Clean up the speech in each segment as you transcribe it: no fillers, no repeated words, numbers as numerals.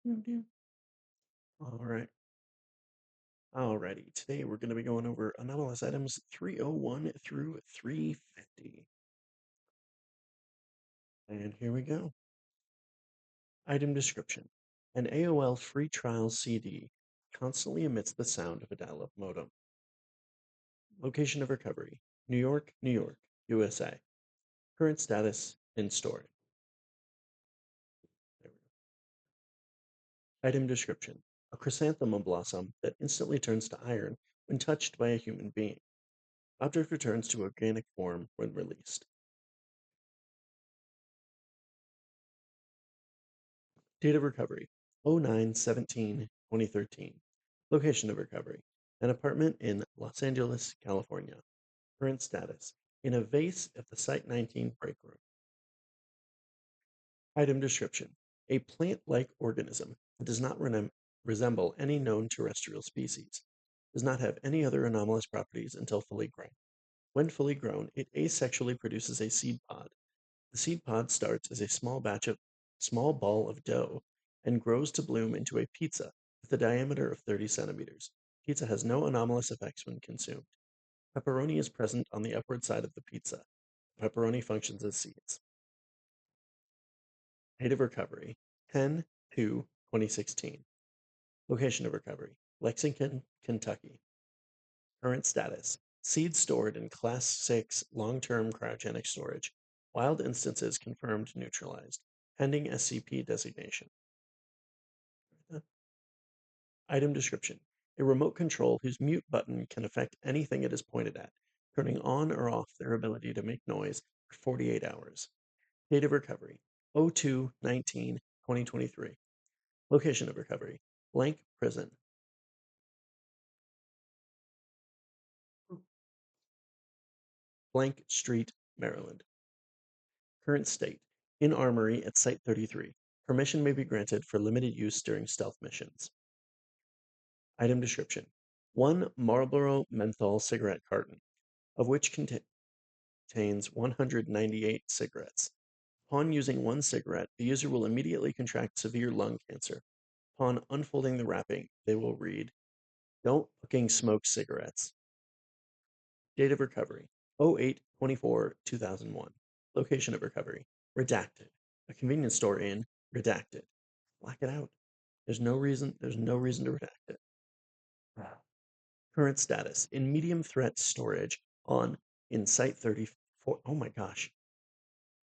All right. Alrighty. Today we're going to be going over anomalous items 301 through 350. And here we go. Item description. An AOL free trial CD constantly emits the sound of a dial-up modem. Location of recovery. New York, USA. Current status in storage. There we go. Item description. A chrysanthemum blossom that instantly turns to iron when touched by a human being. Object returns to organic form when released. Date of recovery: 09/17/2013. Location of recovery: an apartment in Los Angeles, California. Current status: in a vase at the Site-19 break room. Item description: a plant-like organism that does not resemble any known terrestrial species. Does not have any other anomalous properties until fully grown. When fully grown, it asexually produces a seed pod. The seed pod starts as a small ball of dough and grows to bloom into a pizza with a diameter of 30 centimeters. Pizza has no anomalous effects when consumed. Pepperoni is present on the upward side of the pizza. Pepperoni functions as seeds. Date of recovery: 10/2/2016. Location of recovery: Lexington, Kentucky. Current status: seeds stored in Class 6 long-term cryogenic storage. Wild instances confirmed neutralized. Pending SCP designation. Item description: a remote control whose mute button can affect anything it is pointed at, turning on or off their ability to make noise for 48 hours. Date of recovery: 02/19/2023. Location of recovery: Blank Prison. Blank Street, Maryland. Current state: in Armory at Site-33. Permission may be granted for limited use during stealth missions. Item description: one Marlboro menthol cigarette carton, of which contains 198 cigarettes. Upon using one cigarette, the user will immediately contract severe lung cancer. Upon unfolding the wrapping, they will read, "Don't fucking smoke cigarettes." Date of recovery: 08/24/2001. Location of recovery: redacted. A convenience store in redacted. Black it out. There's no reason to redact it. Current status: in medium threat storage on in Site-34. Oh my gosh.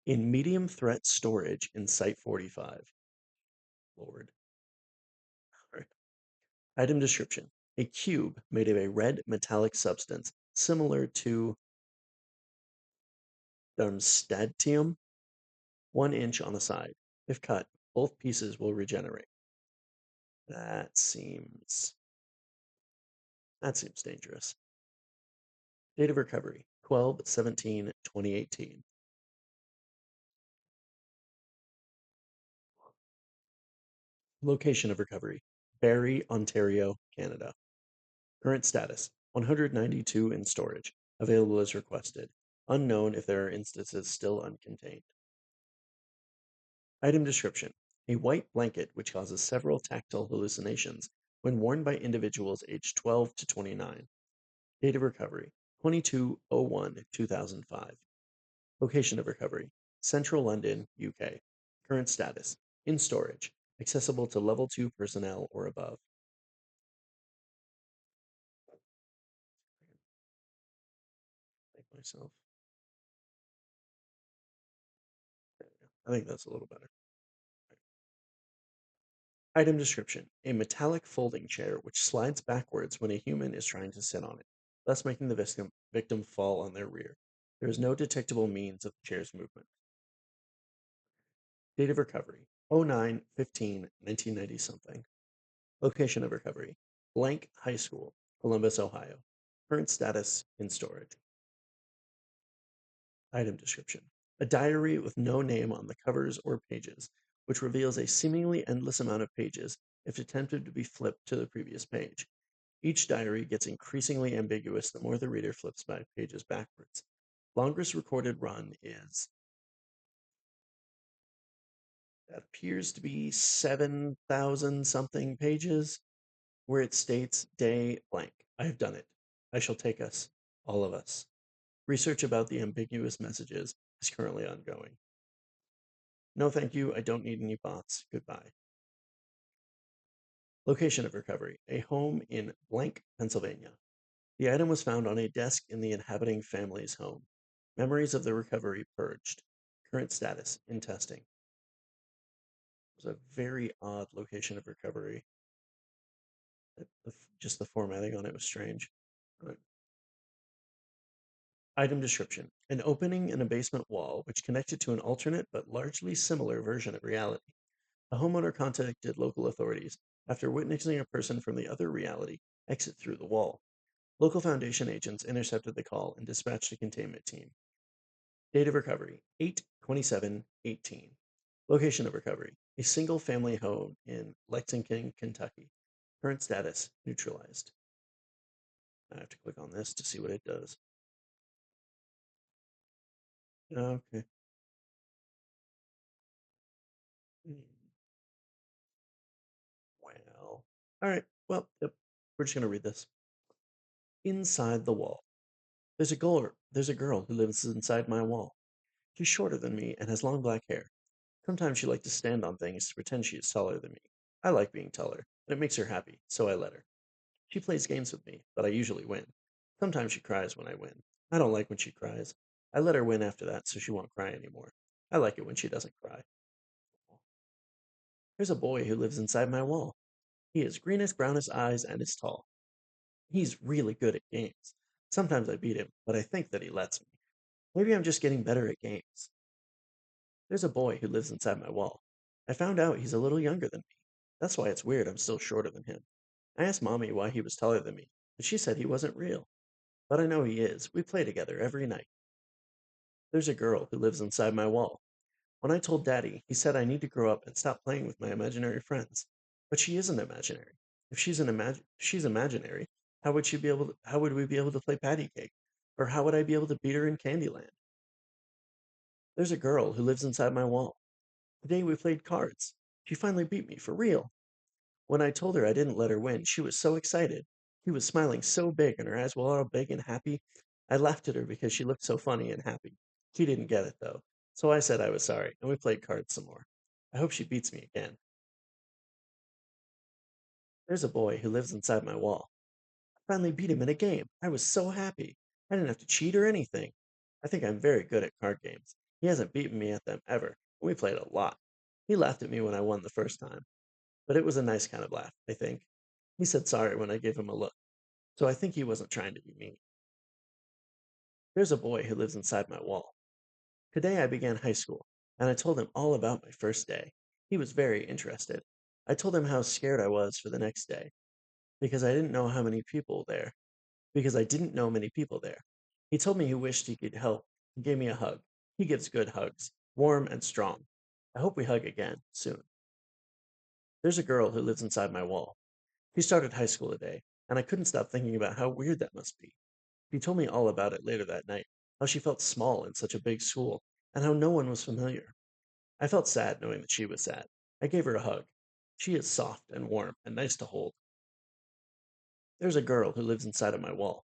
In medium threat storage in Site-45. Lord. All right. Item description: a cube made of a red metallic substance similar to darmstadtium, 1 inch on a side. If cut, both pieces will regenerate. That seems that seems dangerous. Date of recovery: 12/17/2018. Location of recovery: Barrie, Ontario, Canada. Current status: 192 in storage. Available as requested. Unknown if there are instances still uncontained. Item description: a white blanket which causes several tactile hallucinations when worn by individuals aged 12 to 29. Date of recovery: 22/01/2005. Location of recovery: Central London, UK. Current status: in storage. Accessible to level 2 personnel or above. Thank myself. There we go. I think that's a little better. Item description: a metallic folding chair which slides backwards when a human is trying to sit on it, thus making the victim fall on their rear. There is no detectable means of the chair's movement. Date of recovery: 09/15/1990 something. Location of recovery: Blank High School, Columbus, Ohio. Current status: in storage. Item description: a diary with no name on the covers or pages, which reveals a seemingly endless amount of pages if attempted to be flipped to the previous page. Each diary gets increasingly ambiguous the more the reader flips back pages backwards. Longest recorded run is That appears to be 7,000 something pages, where it states day blank. I have done it. I shall take us, all of us. Research about the ambiguous messages is currently ongoing. No, thank you. I don't need any bots. Goodbye. Location of recovery: a home in blank, Pennsylvania. The item was found on a desk in the inhabiting family's home. Memories of the recovery purged. Current status in testing. It was a very odd location of recovery. Just the formatting on it was strange. Right. Item description: an opening in a basement wall which connected to an alternate but largely similar version of reality. A homeowner contacted local authorities after witnessing a person from the other reality exit through the wall. Local Foundation agents intercepted the call and dispatched a containment team. Date of recovery: 8/27/18. Location of recovery: a single family home in Lexington, Kentucky. Current status neutralized. I have to click on this to see what it does. Okay. Hmm. Well, all right. Well, yep. We're just gonna read this. Inside the wall. There's a girl who lives inside my wall. She's shorter than me and has long black hair. Sometimes she likes to stand on things to pretend she is taller than me. I like being taller, and it makes her happy, so I let her. She plays games with me, but I usually win. Sometimes she cries when I win. I don't like when she cries. I let her win after that so she won't cry anymore. I like it when she doesn't cry. There's a boy who lives inside my wall. He has greenest, brownest eyes and is tall. He's really good at games. Sometimes I beat him, but I think that he lets me. Maybe I'm just getting better at games. There's a boy who lives inside my wall. I found out he's a little younger than me. That's why it's weird I'm still shorter than him. I asked Mommy why he was taller than me, but she said he wasn't real. But I know he is. We play together every night. There's a girl who lives inside my wall. When I told Daddy, he said I need to grow up and stop playing with my imaginary friends. But she isn't imaginary. If she's imaginary, how would we be able to play patty cake? Or how would I be able to beat her in Candyland? There's a girl who lives inside my wall. Today we played cards. She finally beat me for real. When I told her I didn't let her win, she was so excited. She was smiling so big and her eyes were all big and happy. I laughed at her because she looked so funny and happy. She didn't get it though. So I said I was sorry and we played cards some more. I hope she beats me again. There's a boy who lives inside my wall. I finally beat him in a game. I was so happy. I didn't have to cheat or anything. I think I'm very good at card games. He hasn't beaten me at them ever, and we played a lot. He laughed at me when I won the first time, but it was a nice kind of laugh, I think. He said sorry when I gave him a look, so I think he wasn't trying to be mean. There's a boy who lives inside my wall. Today I began high school, and I told him all about my first day. He was very interested. I told him how scared I was for the next day, because I didn't know how many people there, because I didn't know many people there. He told me he wished he could help. He gave me a hug. He gives good hugs, warm and strong. I hope we hug again soon. There's a girl who lives inside my wall. She started high school today, and I couldn't stop thinking about how weird that must be. She told me all about it later that night, how she felt small in such a big school, and how no one was familiar. I felt sad knowing that she was sad. I gave her a hug. She is soft and warm and nice to hold. There's a girl who lives inside of my wall.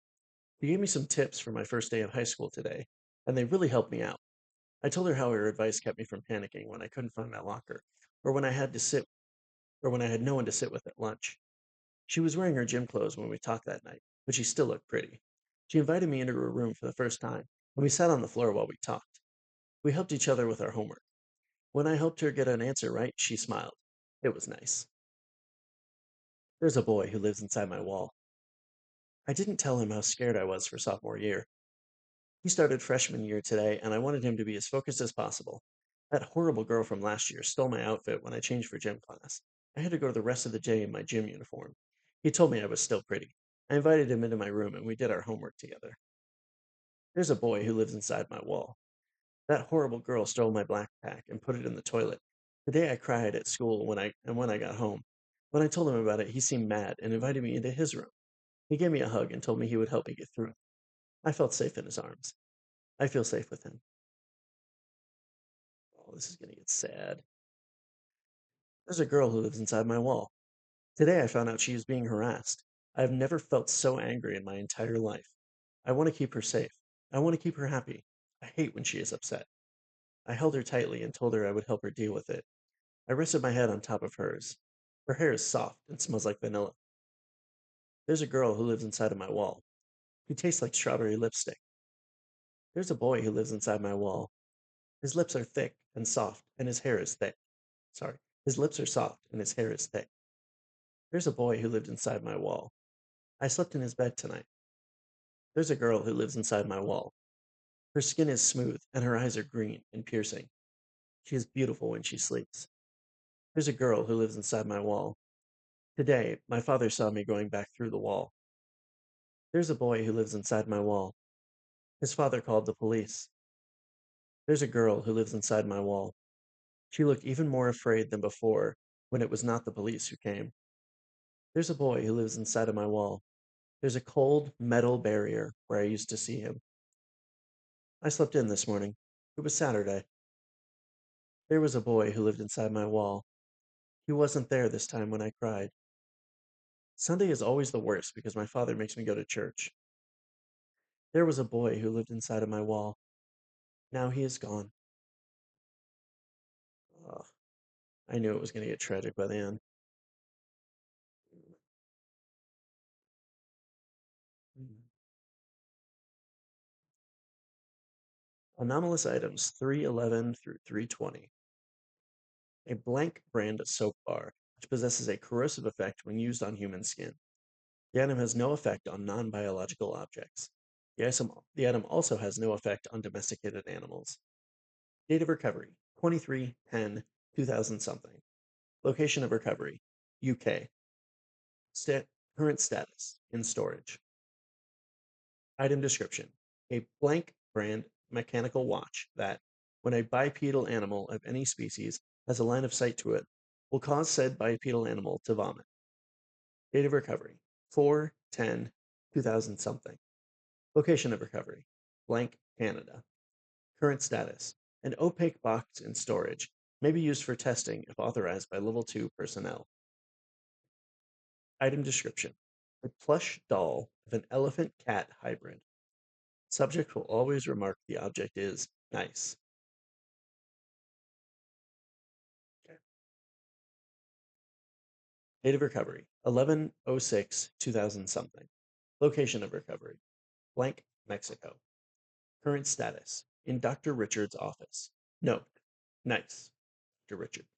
She gave me some tips for my first day of high school today, and they really helped me out. I told her how her advice kept me from panicking when I couldn't find my locker, or when I had to sit, or when I had no one to sit with at lunch. She was wearing her gym clothes when we talked that night, but she still looked pretty. She invited me into her room for the first time, and we sat on the floor while we talked. We helped each other with our homework. When I helped her get an answer right, she smiled. It was nice. There's a boy who lives inside my wall. I didn't tell him how scared I was for sophomore year. He started freshman year today, and I wanted him to be as focused as possible. That horrible girl from last year stole my outfit when I changed for gym class. I had to go to the rest of the day in my gym uniform. He told me I was still pretty. I invited him into my room and we did our homework together. There's a boy who lives inside my wall. That horrible girl stole my backpack and put it in the toilet. Today I cried at school when I got home. When I told him about it, he seemed mad and invited me into his room. He gave me a hug and told me he would help me get through it. I felt safe in his arms. I feel safe with him. Oh, this is going to get sad. There's a girl who lives inside my wall. Today I found out she is being harassed. I have never felt so angry in my entire life. I want to keep her safe. I want to keep her happy. I hate when she is upset. I held her tightly and told her I would help her deal with it. I rested my head on top of hers. Her hair is soft and smells like vanilla. There's a girl who lives inside of my wall. He tastes like strawberry lipstick. There's a boy who lives inside my wall. His lips are thick and soft, and his hair is thick. Sorry, his lips are soft and his hair is thick. There's a boy who lived inside my wall. I slept in his bed tonight. There's a girl who lives inside my wall. Her skin is smooth and her eyes are green and piercing. She is beautiful when she sleeps. There's a girl who lives inside my wall. Today, my father saw me going back through the wall. There's a boy who lives inside my wall. His father called the police. There's a girl who lives inside my wall. She looked even more afraid than before when it was not the police who came. There's a boy who lives inside of my wall. There's a cold metal barrier where I used to see him. I slept in this morning. It was Saturday. There was a boy who lived inside my wall. He wasn't there this time when I cried. Sunday is always the worst because my father makes me go to church. There was a boy who lived inside of my wall. Now he is gone. Ugh, I knew it was going to get tragic by the end. Anomalous items 311 through 320. A blank brand of soap bar, which possesses a corrosive effect when used on human skin. The item has no effect on non-biological objects. The item also has no effect on domesticated animals. Date of recovery 23/10/2000 something. Location of recovery UK. Current status in storage. Item description: a blank brand mechanical watch that, when a bipedal animal of any species has a line of sight to it, will cause said bipedal animal to vomit. Date of recovery 4/10/2000 something. Location of recovery blank Canada. Current status: an opaque box in storage, may be used for testing if authorized by Level 2 personnel. Item description: a plush doll of an elephant cat hybrid. Subject will always remark the object is nice. Okay. Date of recovery 11/06/2000 something. Location of recovery blank Mexico. Current status: in Dr. Richard's office. Note: nice, Dr. Richard.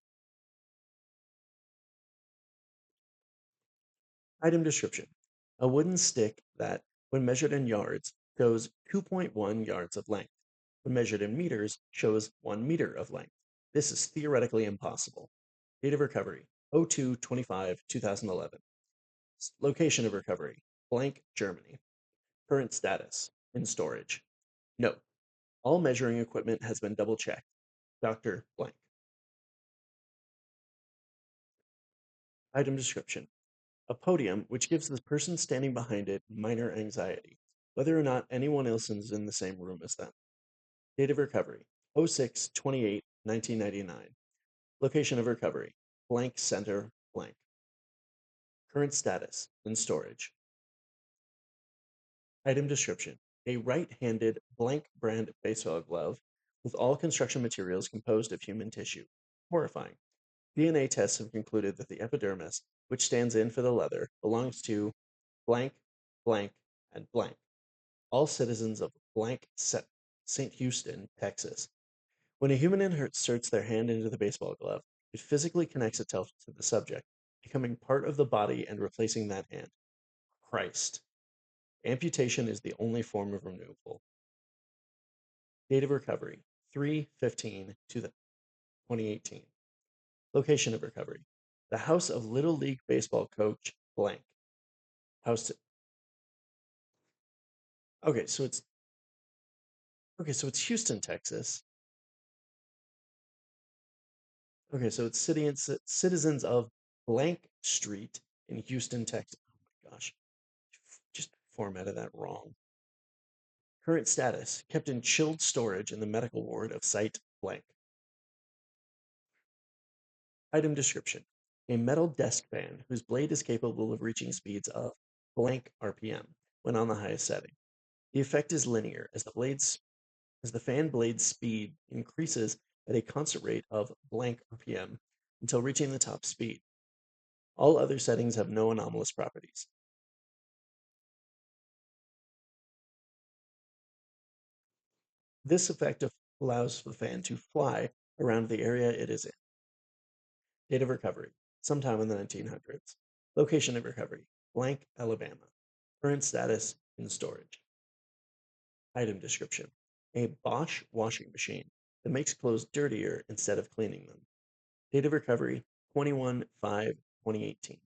Item description: a wooden stick that, when measured in yards, shows 2.1 yards of length. When measured in meters, shows 1 meter of length. This is theoretically impossible. Date of recovery 02/25/2011. Location of recovery blank Germany. Current status in storage. Note: all measuring equipment has been double checked. Dr. blank. Item description: a podium which gives the person standing behind it minor anxiety, whether or not anyone else is in the same room as them. Date of recovery 06/28/1999. Location of recovery blank center blank. Current status in storage. Item description: a right-handed blank brand baseball glove with all construction materials composed of human tissue. Horrifying. DNA tests have concluded that the epidermis, which stands in for the leather, belongs to blank, blank, and blank, all citizens of blank St. Houston, Texas. When a human inserts their hand into the baseball glove, it physically connects itself to the subject, becoming part of the body and replacing that hand. Christ. Amputation is the only form of removal. Date of recovery 3/15/2018. Location of recovery the house of Little League baseball coach blank. House. Okay, so it's Houston, Texas. Okay, so it's citizens of blank street in Houston, Texas. Oh my gosh, just formatted that wrong. Current status kept in chilled storage in the medical ward of site blank. Item description: a metal desk fan whose blade is capable of reaching speeds of blank RPM when on the highest setting. The effect is linear as the fan blade's speed increases at a constant rate of blank RPM until reaching the top speed. All other settings have no anomalous properties. This effect allows the fan to fly around the area it is in. Date of recovery: sometime in the 1900s. Location of recovery: blank, Alabama. Current status: in storage. Item description: a Bosch washing machine that makes clothes dirtier instead of cleaning them. Date of recovery: 21/5/2018.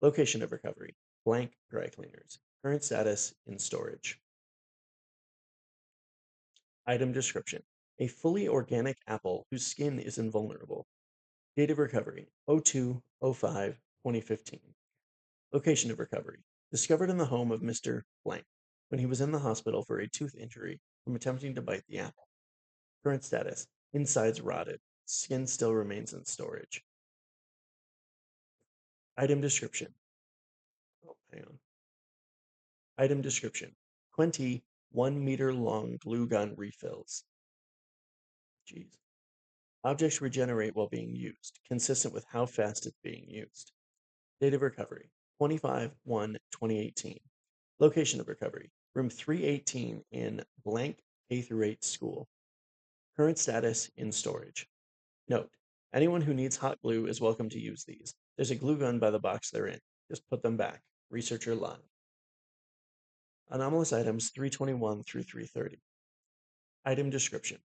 Location of recovery: blank, dry cleaners. Current status: in storage. Item description: a fully organic apple whose skin is invulnerable. Date of recovery: 02/05/2015. Location of recovery: discovered in the home of Mr. Blank when he was in the hospital for a tooth injury from attempting to bite the apple. Current status: insides rotted. Skin still remains in storage. Item description. Oh, hang on. Item description: 20 1-meter long glue gun refills. Jeez. Objects regenerate while being used, consistent with how fast it's being used. Date of recovery: 25/1/2018. Location of recovery: room 318 in blank K through 8 school. Current status: in storage. Note: anyone who needs hot glue is welcome to use these. There's a glue gun by the box they're in. Just put them back. Researcher live. Anomalous items 321 through 330. Item description: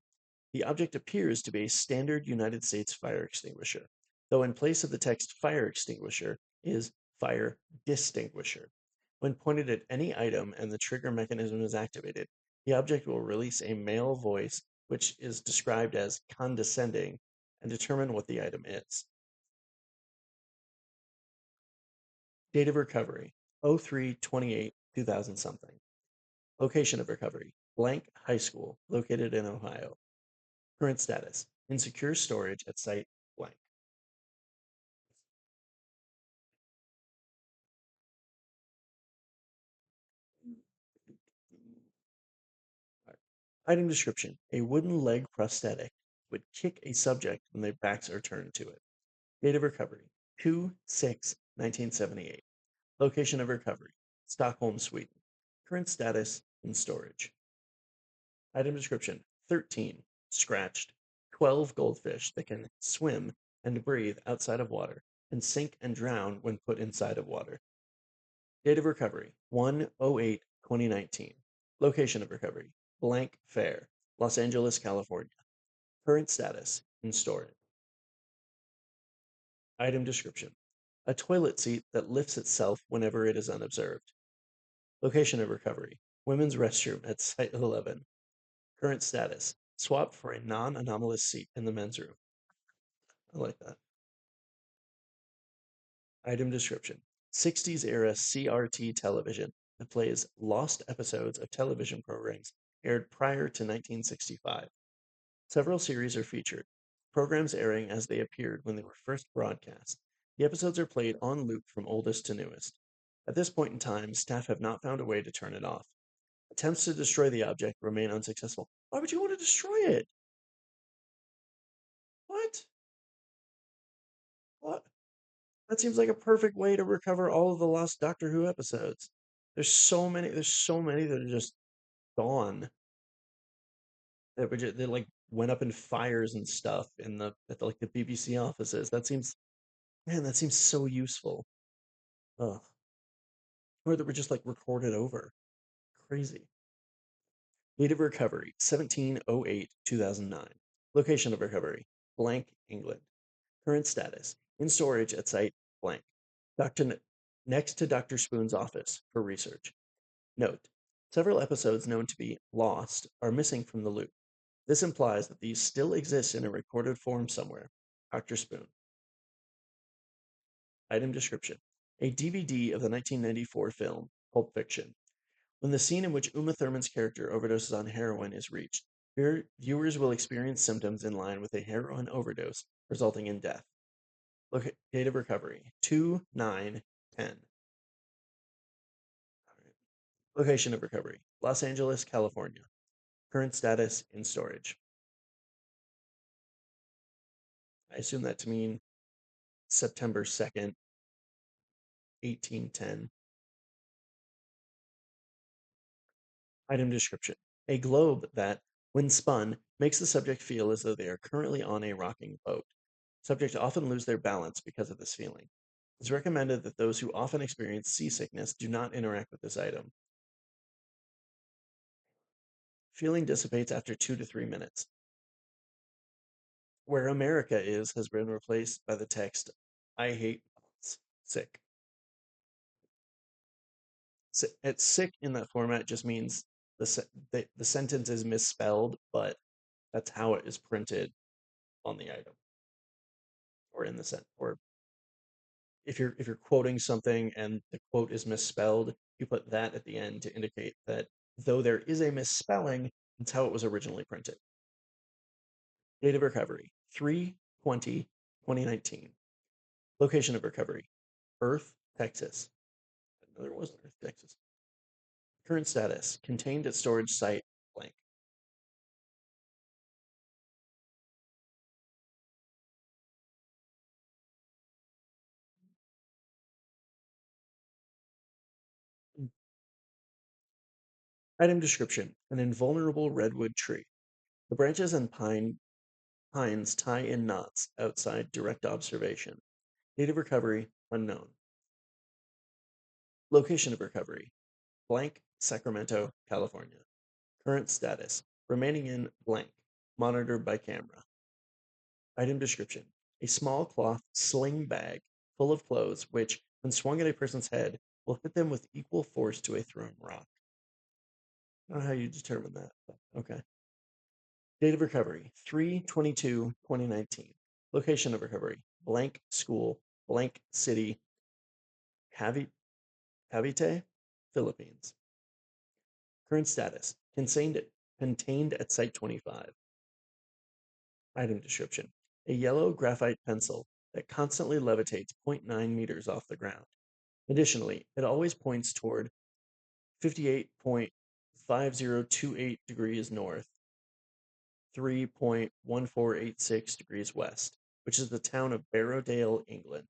the object appears to be a standard United States fire extinguisher, though in place of the text fire extinguisher is fire distinguisher. When pointed at any item and the trigger mechanism is activated, the object will release a male voice which is described as condescending and determine what the item is. Date of recovery: 03/28/2000 something. Location of recovery: blank high school located in Ohio. Current status: in secure storage at site blank. Item description: a wooden leg prosthetic would kick a subject when their backs are turned to it. Date of recovery: 2/6/1978. Location of recovery: Stockholm, Sweden. Current status: in storage. Item description: 13 scratched, 12 goldfish that can swim and breathe outside of water and sink and drown when put inside of water. Date of recovery: 1/08/2019. Location of recovery: blank fair, Los Angeles, California. Current status: in storage. Item description: a toilet seat that lifts itself whenever it is unobserved. Location of recovery: women's restroom at Site 11. Current status: swap for a non-anomalous seat in the men's room. I like that. Item description: 60s era CRT television that plays lost episodes of television programs aired prior to 1965. Several series are featured, programs airing as they appeared when they were first broadcast. The episodes are played on loop from oldest to newest. At this point in time, staff have not found a way to turn it off. Attempts to destroy the object remain unsuccessful. Why would you want to destroy it? What? What? That seems like a perfect way to recover all of the lost Doctor Who episodes. There's so many that are just gone. That like went up in fires and stuff in like the BBC offices. That seems so useful. Ugh. Or that were just like recorded over. Crazy. Date of recovery: 17/08/2009. Location of recovery: blank, England. Current status: in storage at site blank. Doctor next to Dr. Spoon's office for research. Note: several episodes known to be lost are missing from the loop. This implies that these still exist in a recorded form somewhere. Dr. Spoon. Item description: a DVD of the 1994 film Pulp Fiction. When the scene in which Uma Thurman's character overdoses on heroin is reached, viewers will experience symptoms in line with a heroin overdose, resulting in death. Date of recovery 2/9/10. Location of recovery Los Angeles, California. Current status in storage. I assume that to mean September 2nd, 1810. Item description a globe that, when spun, makes the subject feel as though they are currently on a rocking boat. Subjects often lose their balance because of this feeling. It's recommended that those who often experience seasickness do not interact with this item. Feeling dissipates after 2 to 3 minutes. Where America is has been replaced by the text I hate sick. It's sick in that format just means the sentence is misspelled, but that's how it is printed on the item or in the sent or if you're quoting something and the quote is misspelled, you put that at the end to indicate that though there is a misspelling, it's how it was originally printed. Date of recovery 3/20/2019. Location of recovery Earth, Texas. No, there wasn't Earth, Texas. Current status contained at storage site blank. Item description an invulnerable redwood tree. The branches and pines tie in knots outside direct observation. Date of recovery unknown. Location of recovery blank, Sacramento, California. Current status remaining in blank, monitored by camera. Item description a small cloth sling bag full of clothes, which, when swung at a person's head, will hit them with equal force to a thrown rock. I don't know how you determine that, but okay. Date of recovery 3/22/2019. Location of recovery blank school, blank city, Cavite, Philippines. Current status contained at Site 25. Item description a yellow graphite pencil that constantly levitates zero point 0.9 meters off the ground. Additionally, it always points toward 58.5028 degrees north, 3.1486 degrees west, which is the town of Barrowdale, England.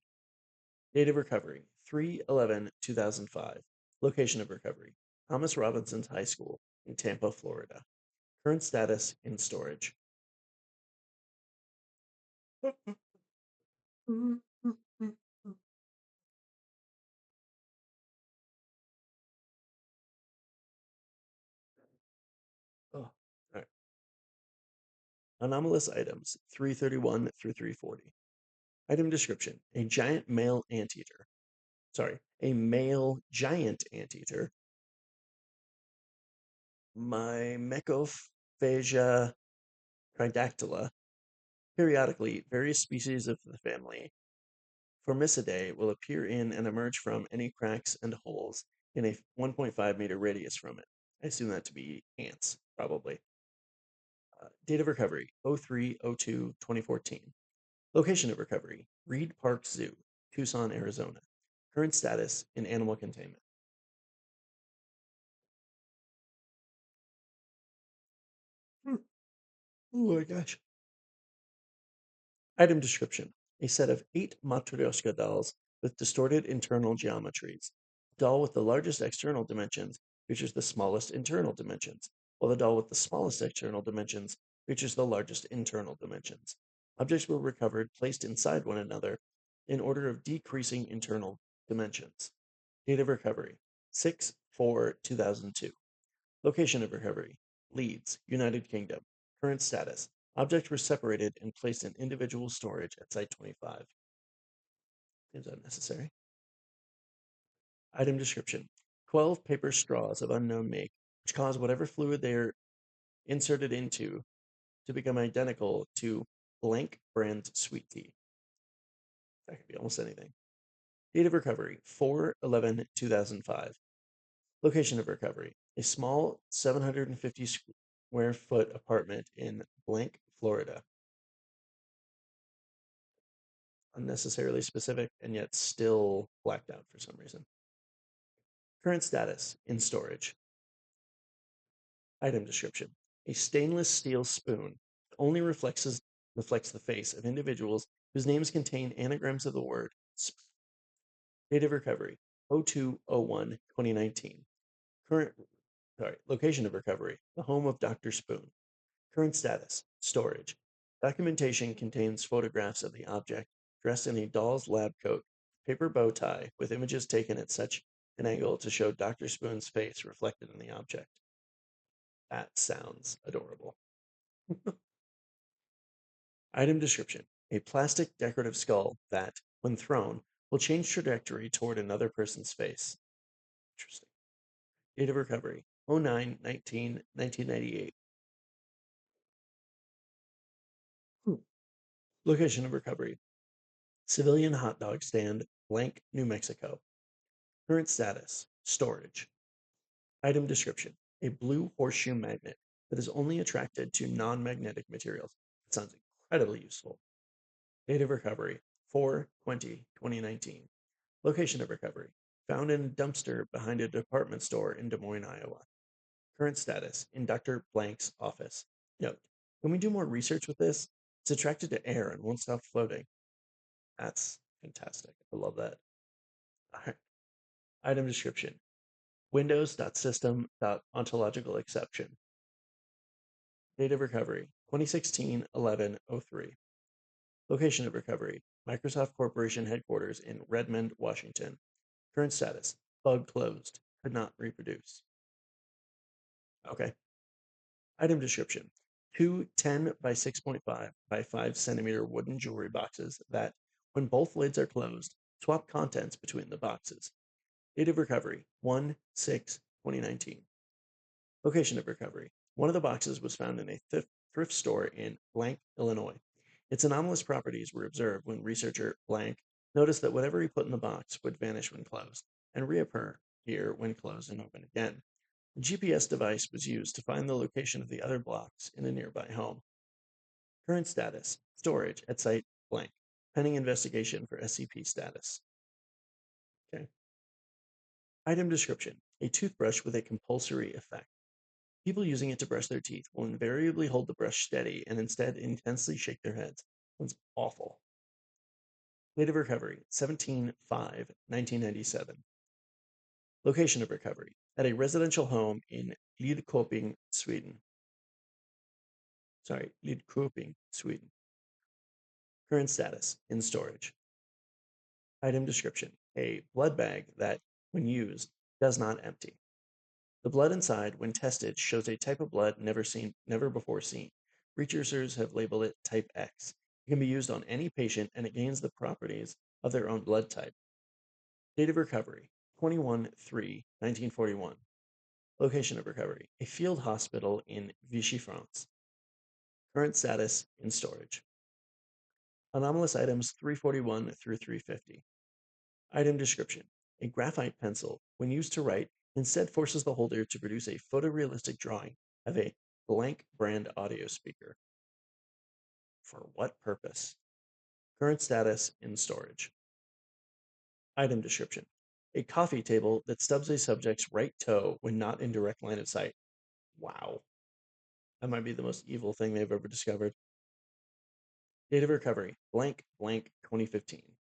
Date of recovery 3/11/2005. Location of recovery Thomas Robinson's High School in Tampa, Florida. Current status in storage. Oh, all right. Anomalous items 331 through 340. Item description a giant male anteater. Sorry, a male giant anteater. Myrmecophagia tridactyla. Periodically, various species of the family Formicidae will appear in and emerge from any cracks and holes in a 1.5-meter radius from it. I assume that to be ants, probably. Date of recovery 03/02/2014. Location of recovery Reed Park Zoo, Tucson, Arizona. Current status in animal containment. Hmm. Oh my gosh. Item description a set of 8 Matryoshka dolls with distorted internal geometries. The doll with the largest external dimensions features the smallest internal dimensions, while the doll with the smallest external dimensions features the largest internal dimensions. Objects were recovered placed inside one another in order of decreasing internal dimensions. Date of recovery 6/4/2002. Location of recovery Leeds, United Kingdom. Current status objects were separated and placed in individual storage at Site 25. Seems unnecessary. Item description 12 paper straws of unknown make, which cause whatever fluid they are inserted into to become identical to blank brand sweet tea. That could be almost anything. Date of recovery 4/11/2005. Location of recovery a small 750 square foot apartment in blank, Florida. unnecessarily specific and yet still blacked out for some reason. Current status in storage. Item description. A stainless steel spoon only reflects the face of individuals whose names contain anagrams of the word spoon. Date of recovery 02/01/2019. Location of recovery, the home of Dr. Spoon. Current status, storage. Documentation contains photographs of the object dressed in a doll's lab coat, paper bow tie, with images taken at such an angle to show Dr. Spoon's face reflected in the object. That sounds adorable. Item description. A plastic decorative skull that, when thrown, will change trajectory toward another person's face. Interesting. Date of recovery 09/19/1998. Location of recovery civilian hot dog stand, blank, New Mexico. Current status storage. Item description a blue horseshoe magnet that is only attracted to non magnetic materials. That sounds incredibly useful. Date of recovery 4/20/2019. Location of recovery found in a dumpster behind a department store in Des Moines, Iowa. Current status in Dr. Blank's office. Note, can we do more research with this? It's attracted to air and won't stop floating. That's fantastic. I love that. All right. Item description Windows.system.ontological exception. Date of recovery 2016-11-03. Location of recovery Microsoft Corporation headquarters in Redmond, Washington. Current status bug closed. Could not reproduce. Okay. Item description two 10 by 6.5 by 5 centimeter wooden jewelry boxes that, when both lids are closed, swap contents between the boxes. Date of recovery 1/6/2019. Location of recovery one of the boxes was found in a thrift store in blank, Illinois. Its anomalous properties were observed when researcher blank noticed that whatever he put in the box would vanish when closed and reappear here when closed and open again. A GPS device was used to find the location of the other blocks in a nearby home. Current status storage at site blank. Pending investigation for SCP status. Okay. Item description a toothbrush with a compulsory effect. People using it to brush their teeth will invariably hold the brush steady and instead intensely shake their heads. That's awful. Date of recovery 17/5/1997. Location of recovery at a residential home in Lidköping, Sweden. Lidköping, Sweden. Current status in storage. Item description a blood bag that, when used, does not empty. The blood inside, when tested, shows a type of blood never before seen. Researchers have labeled it type X. It can be used on any patient and it gains the properties of their own blood type. Date of recovery 21/3/1941. Location of recovery a field hospital in Vichy, France. Current status in storage. Anomalous items 341 through 350. Item description a graphite pencil, when used to write, instead forces the holder to produce a photorealistic drawing of a blank brand audio speaker. For what purpose? Current status in storage. Item description a coffee table that stubs a subject's right toe when not in direct line of sight. Wow. That might be the most evil thing they've ever discovered. Date of recovery blank blank 2015.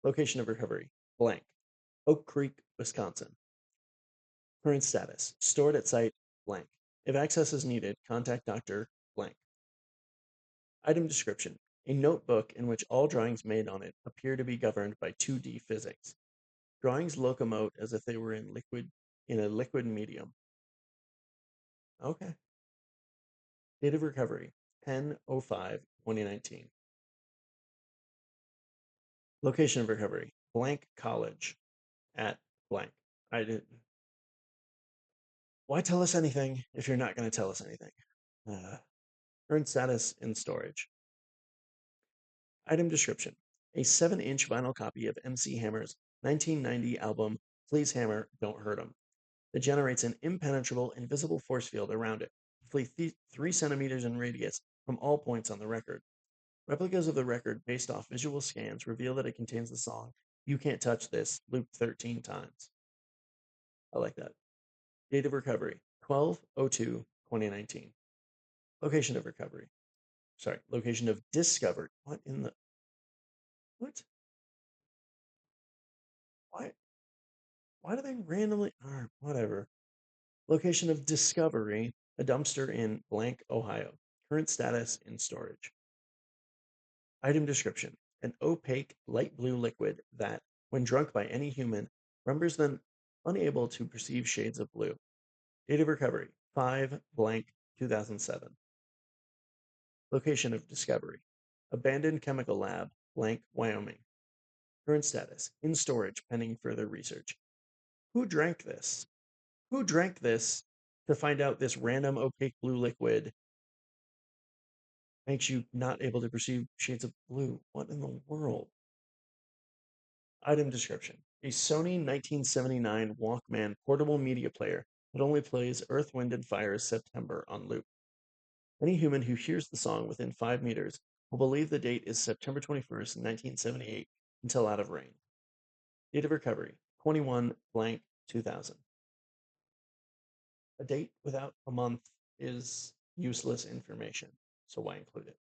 Location of recovery blank Oak Creek, Wisconsin. Current status stored at site blank. If access is needed, contact Dr. blank. Item description a notebook in which all drawings made on it appear to be governed by 2D physics. Drawings locomote as if they were in a liquid medium. Okay. Date of recovery 10/05/2019. Location of recovery blank college at blank. I didn't. Why tell us anything if you're not going to tell us anything? Current status in storage. Item description a 7-inch vinyl copy of MC Hammer's 1990 album Please Hammer, Don't Hurt 'Em that generates an impenetrable, invisible force field around it, roughly 3 centimeters in radius from all points on the record. Replicas of the record based off visual scans reveal that it contains the song You Can't Touch This, looped 13 times. I like that. Date of recovery 12/02/2019. Location of recovery. Sorry, location of discovery. What in the. What? Why? Why do they randomly. Whatever. Location of discovery, a dumpster in blank, Ohio. Current status in storage. Item description, an opaque light blue liquid that, when drunk by any human, renders them unable to perceive shades of blue. Date of recovery, 5 blank 2007. Location of discovery, abandoned chemical lab, blank, Wyoming. Current status, in storage pending further research. Who drank this? Who drank this to find out this random opaque blue liquid makes you not able to perceive shades of blue? What in the world? Item description, a Sony 1979 Walkman portable media player that only plays Earth, Wind, and Fire's September on loop. Any human who hears the song within 5 meters will believe the date is September 21st, 1978, until out of range. Date of recovery, 21 blank 2000. A date without a month is useless information, so why include it?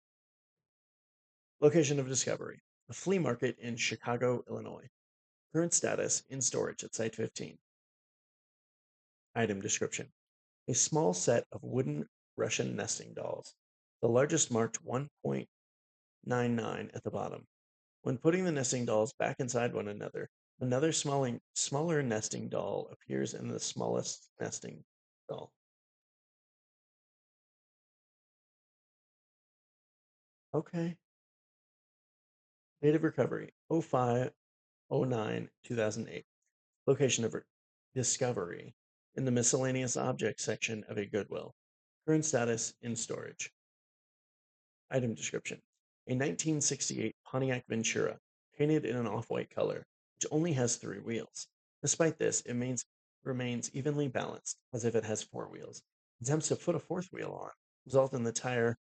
Location of discovery, a flea market in Chicago, Illinois. Current status, in storage at Site 15. Item description, a small set of wooden Russian nesting dolls, the largest marked 1.99 at the bottom. When putting the nesting dolls back inside one another, another smaller nesting doll appears in the smallest nesting doll. Okay. Date of recovery 05/09/2008. Location of discovery in the miscellaneous objects section of a Goodwill. Current status in storage. Item description, a 1968 Pontiac Ventura painted in an off-white color, which only has 3 wheels. Despite this, it remains evenly balanced, as if it has 4 wheels. Attempts to put a 4th wheel on result in the tire,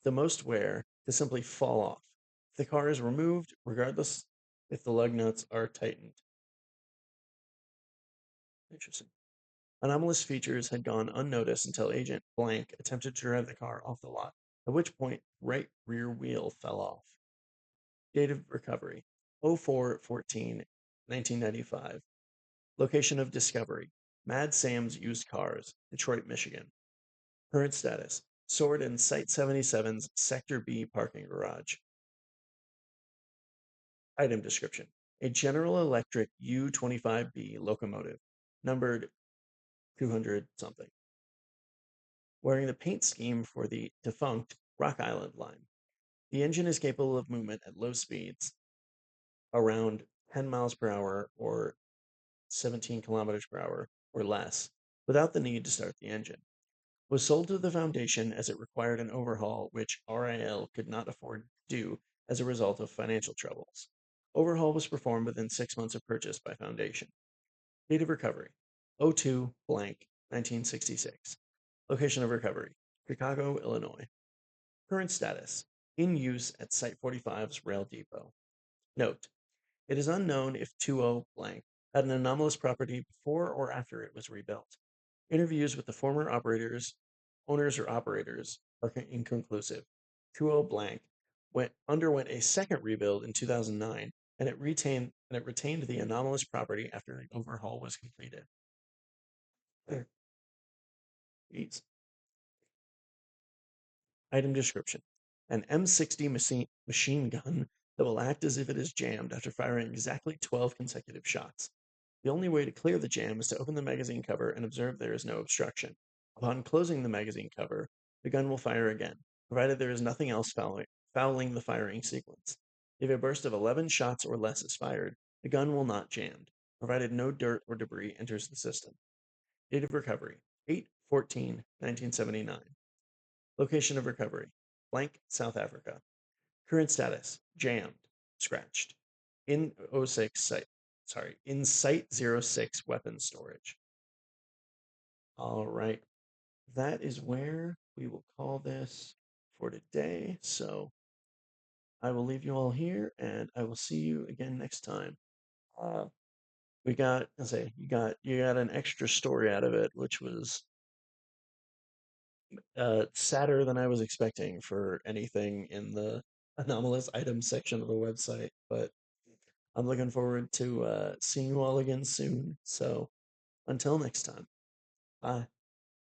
the most wear, to simply fall off. If the car is removed, regardless if the lug nuts are tightened. Interesting. Anomalous features had gone unnoticed until Agent Blank attempted to drive the car off the lot, at which point right rear wheel fell off. Date of recovery 04/14/1995. Location of discovery Mad Sam's Used Cars, Detroit, Michigan. Current status stored in Site 77's Sector B parking garage. Item description, a General Electric U-25B locomotive, numbered 200 something, wearing the paint scheme for the defunct Rock Island line. The engine is capable of movement at low speeds, around 10 miles per hour or 17 kilometers per hour or less, without the need to start the engine. Was sold to the Foundation as it required an overhaul which RIL could not afford to do as a result of financial troubles. Overhaul was performed within 6 months of purchase by Foundation. Date of recovery 02 blank 1966. Location of recovery Chicago, Illinois. Current status in use at Site 45's Rail Depot. Note, it is unknown if 20 blank had an anomalous property before or after it was rebuilt. Interviews with the former owners or operators are inconclusive. 20 blank underwent a second rebuild in 2009, and it retained the anomalous property after an overhaul was completed. Jeez. Item description, an M60 machine gun that will act as if it is jammed after firing exactly 12 consecutive shots. The only way to clear the jam is to open the magazine cover and observe there is no obstruction. Upon closing the magazine cover, the gun will fire again, provided there is nothing else fouling the firing sequence. If a burst of 11 shots or less is fired, the gun will not jam, provided no dirt or debris enters the system. Date of recovery 8/14/1979. Location of recovery blank, South Africa. Current status jammed, scratched. In in Site 06 weapons storage. All right. That is where we will call this for today. So I will leave you all here, and I will see you again next time. Uh, we got, I say, you got an extra story out of it, which was sadder than I was expecting for anything in the anomalous items section of the website. But I'm looking forward to seeing you all again soon. So until next time, bye.